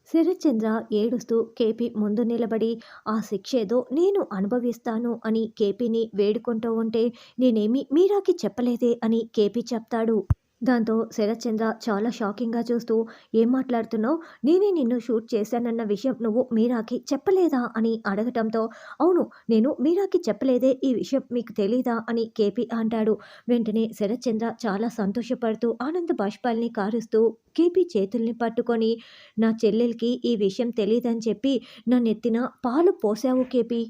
శరత్చంద్ర ఏడుస్తూ కేపీ ముందు నిలబడి ఆ శిక్షేదో నేను అనుభవిస్తాను అని కేపీని వేడుకుంటూ ఉంటే నేనేమి మీరాకి చెప్పలేదే అని కేపీ చెప్తాడు. దాంతో శరత్చంద్ర చాలా షాకింగ్గా చూస్తూ ఏం మాట్లాడుతున్నావు, నేనే నిన్ను షూట్ చేశానన్న విషయం నువ్వు మీరాకి చెప్పలేదా అని అడగటంతో అవును, నేను మీరాకి చెప్పలేదే, ఈ విషయం మీకు తెలీదా అని కేపీ అంటాడు. వెంటనే శరత్చంద్ర చాలా సంతోషపడుతూ ఆనంద బాష్పాల్ని కారుస్తూ కేపీ చేతుల్ని పట్టుకొని నా చెల్లెలకి ఈ విషయం తెలీదని చెప్పి నా నెత్తిన పాలు పోసావు కేపీ,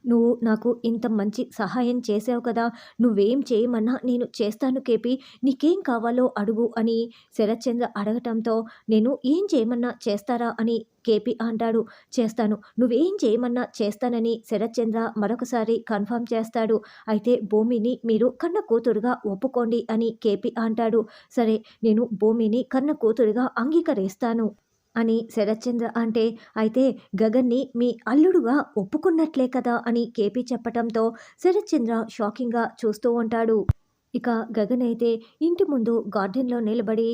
నువ్వు నాకు ఇంత మంచి సహాయం చేసావు కదా, నువ్వేం చేయమన్నా నేను చేస్తాను కేపీ, నీకేం కావాలో అడుగు అని శరత్చంద్ర అడగటంతో నేను ఏం చేయమన్నా చేస్తారా అని కేపీ అంటాడు. చేస్తాను, నువ్వేం చేయమన్నా చేస్తానని శరత్చంద్ర మరొకసారి కన్ఫర్మ్ చేస్తాడు. అయితే భూమిని మీరు కన్న కూతురుగా ఒప్పుకోండి అని కేపీ అంటాడు. సరే, నేను భూమిని కన్న కూతురుగా అంగీకరిస్తాను అని శరత్చంద్ర అంటే, అయితే గగన్ని మీ అల్లుడుగా ఒప్పుకున్నట్లే కదా అని కేపీ చెప్పటంతో శరత్చంద్ర షాకింగ్గా చూస్తూ ఉంటాడు. ఇక గగన్ అయితే ఇంటి ముందు గార్డెన్‌లో నిలబడి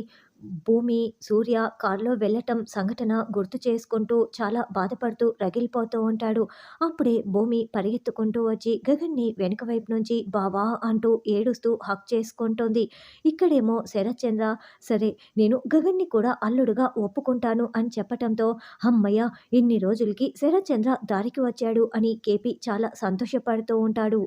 భూమి, సూర్య కారులో వెళ్ళటం సంఘటన గుర్తు చేసుకుంటూ చాలా బాధపడుతూ రగిలిపోతూ ఉంటాడు. అప్పుడే భూమి పరిగెత్తుకుంటూ వచ్చి గగన్‌ని వెనక వైపు నుంచి బావా అంటూ ఏడుస్తూ హగ్ చేసుకుంటోంది. ఇక్కడేమో శరత్చంద్ర సరే, నేను గగన్‌ని కూడా అల్లుడుగా ఒప్పుకుంటాను అని చెప్పటంతో హమ్మయ్య! ఇన్ని రోజులకి శరత్చంద్ర దారికి వచ్చాడు అని కేపీ చాలా సంతోషపడుతూ ఉంటాడు.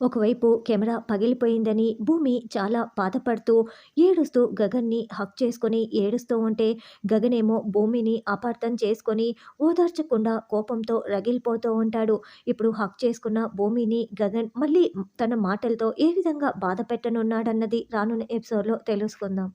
ఒకవైపు కెమెరా పగిలిపోయిందని భూమి చాలా బాధపడుతూ, ఏడుస్తూ గగన్‌ని హగ్ చేసుకొని ఏడుస్తూ ఉంటే, గగనేమో భూమిని అపార్థం చేసుకొని ఓదార్చకుండా కోపంతో రగిలిపోతూ ఉంటాడు. ఇప్పుడు హగ్ చేసుకున్న భూమిని గగన్ మళ్ళీ తన మాటలతో ఏ విధంగా బాధ పెట్టనున్నాడన్నది రానున్న ఎపిసోడ్‌లో తెలుసుకుందాం.